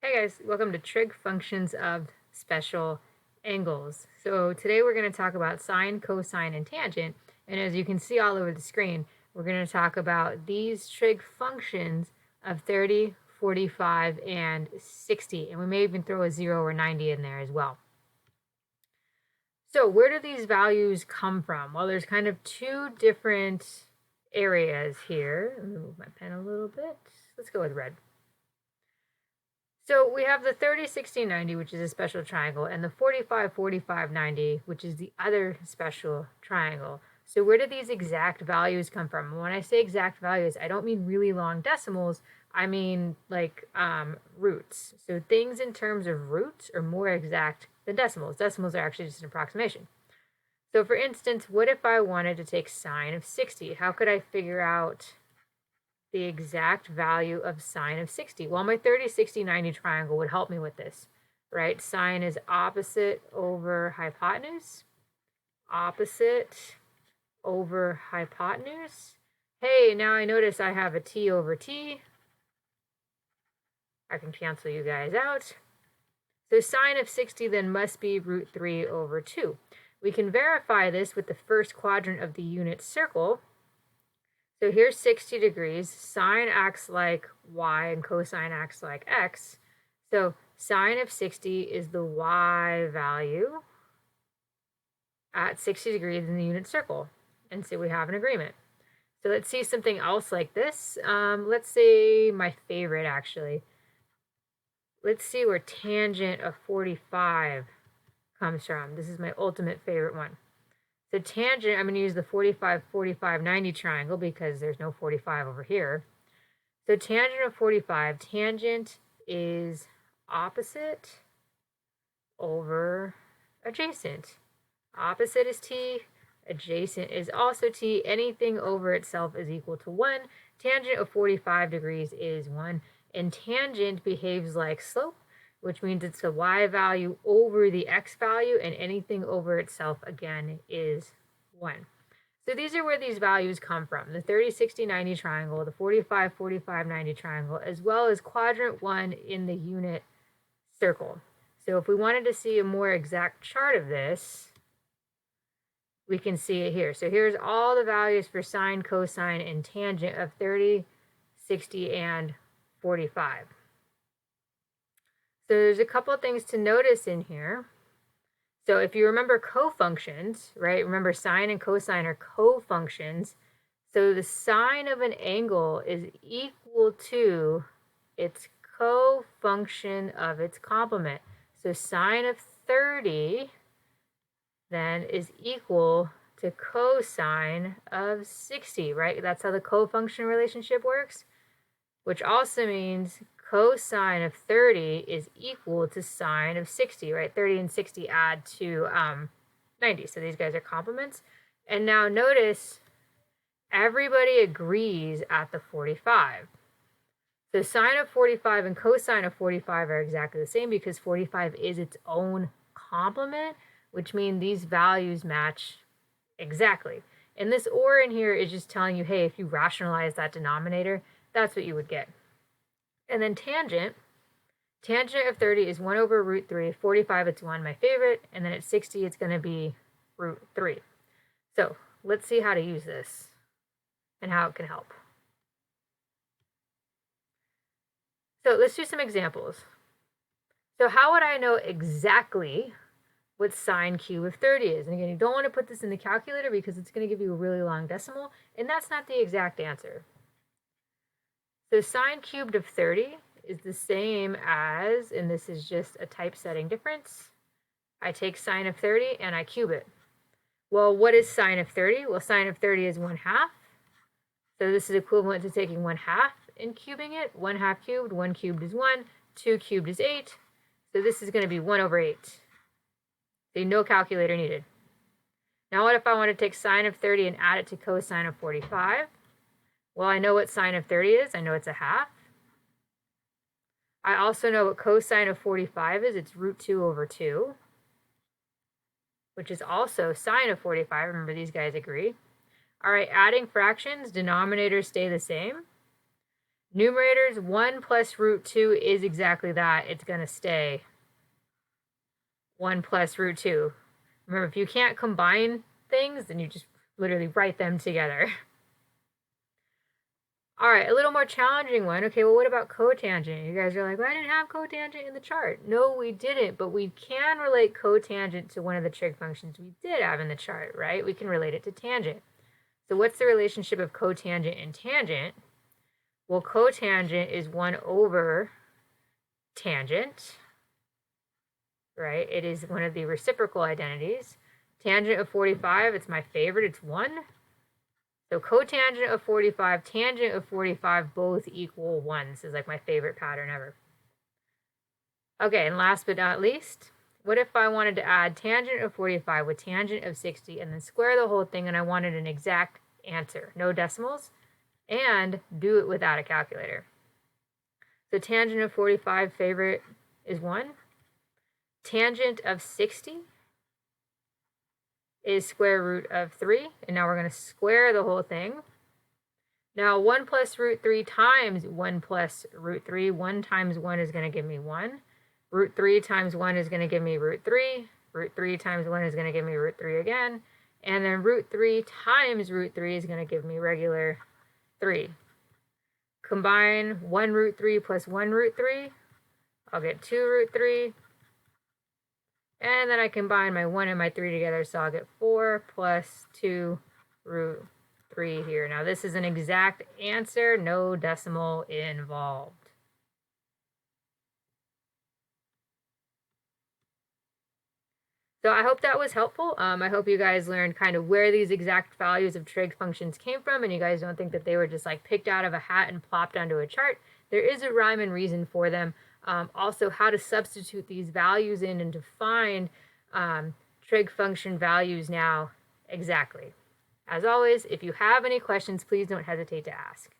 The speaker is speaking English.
Hey guys, welcome to Trig functions of special angles. So today we're going to talk about sine, cosine, and tangent. And as you can see all over the screen, we're going to talk about these trig functions of 30, 45, and 60. And we may even throw a 0 or 90 in there as well. So where do these values come from? Well, there's kind of two different areas here. Let me move my pen a little bit. Let's go with red. So we have the 30, 60, 90, which is a special triangle, and the 45, 45, 90, which is the other special triangle. So where do these exact values come from? When I say exact values, I don't mean really long decimals. I mean like roots. So things in terms of roots are more exact than decimals. Decimals are actually just an approximation. So for instance, what if I wanted to take sine of 60? How could I figure out the exact value of sine of 60? Well, my 30, 60, 90 triangle would help me with this, right? Sine is opposite over hypotenuse, opposite over hypotenuse. Hey, now I notice I have a t over t. I can cancel you guys out. So sine of 60 then must be root 3 over 2. We can verify this with the first quadrant of the unit circle. So here's 60 degrees. Sine acts like y and cosine acts like x. So sine of 60 is the y value at 60 degrees in the unit circle. And so we have an agreement. So let's see something else like this. Let's say my favorite, actually. Let's see where tangent of 45 comes from. This is my ultimate favorite one. So tangent, I'm going to use the 45, 45, 90 triangle because there's no 45 over here. So tangent of 45, tangent is opposite over adjacent. Opposite is t, adjacent is also t. Anything over itself is equal to 1. Tangent of 45 degrees is 1. And tangent behaves like slope, which means it's the y value over the x value, and anything over itself, again, is 1. So these are where these values come from, the 30, 60, 90 triangle, the 45, 45, 90 triangle, as well as quadrant 1 in the unit circle. So if we wanted to see a more exact chart of this, we can see it here. So here's all the values for sine, cosine, and tangent of 30, 60, and 45. So there's a couple of things to notice in here. So if you remember cofunctions, right? Remember sine and cosine are cofunctions. So the sine of an angle is equal to its cofunction of its complement. So sine of 30 then is equal to cosine of 60, right? That's how the cofunction relationship works, which also means cosine of 30 is equal to sine of 60, right? 30 and 60 add to 90. So these guys are complements. And now notice everybody agrees at the 45. So sine of 45 and cosine of 45 are exactly the same because 45 is its own complement, which means these values match exactly. And this or in here is just telling you, hey, if you rationalize that denominator, that's what you would get. And then tangent of 30 is 1 over root 3. 45, it's 1, my favorite. And then at 60, it's going to be root 3. So let's see how to use this and how it can help. So let's do some examples. So how would I know exactly what sine cube of 30 is? And again, you don't want to put this in the calculator because it's going to give you a really long decimal, and that's not the exact answer. So sine cubed of 30 is the same as, and this is just a typesetting difference, I take sine of 30 and I cube it. Well, what is sine of 30? Well, sine of 30 is 1/2. So this is equivalent to taking 1/2 and cubing it. 1/2 cubed, 1 cubed is 1, 2 cubed is 8. So this is going to be 1 over 8. So no calculator needed. Now what if I want to take sine of 30 and add it to cosine of 45? Well, I know what sine of 30 is. I know it's 1/2. I also know what cosine of 45 is. It's root 2 over 2, which is also sine of 45. Remember, these guys agree. All right, adding fractions, denominators stay the same. Numerators, 1 plus root 2 is exactly that. It's going to stay 1 plus root 2. Remember, if you can't combine things, then you just literally write them together. All right, a little more challenging one. Okay, well, what about cotangent? You guys are like, well, I didn't have cotangent in the chart. No, we didn't, but we can relate cotangent to one of the trig functions we did have in the chart, right? We can relate it to tangent. So what's the relationship of cotangent and tangent? Well, cotangent is 1 over tangent, right? It is one of the reciprocal identities. Tangent of 45, it's my favorite, it's 1. So cotangent of 45, tangent of 45 both equal 1. This is like my favorite pattern ever. Okay, and last but not least, what if I wanted to add tangent of 45 with tangent of 60 and then square the whole thing and I wanted an exact answer, no decimals, and do it without a calculator? So tangent of 45, favorite, is 1. Tangent of 60 is square root of 3. And now we're going to square the whole thing. Now 1 plus root 3 times 1 plus root 3. 1 times 1 is going to give me 1. Root 3 times 1 is going to give me root 3. Root 3 times 1 is going to give me root 3 again. And then root 3 times root 3 is going to give me regular 3. Combine 1 root 3 plus 1 root 3. I'll get 2 root 3. And then I combine my 1 and my 3 together, so I'll get 4 plus 2 root 3 here. Now this is an exact answer, no decimal involved. So I hope that was helpful. I hope you guys learned kind of where these exact values of trig functions came from, and you guys don't think that they were just like picked out of a hat and plopped onto a chart. There is a rhyme and reason for them. Also, how to substitute these values in and to find trig function values now exactly. As always, if you have any questions, please don't hesitate to ask.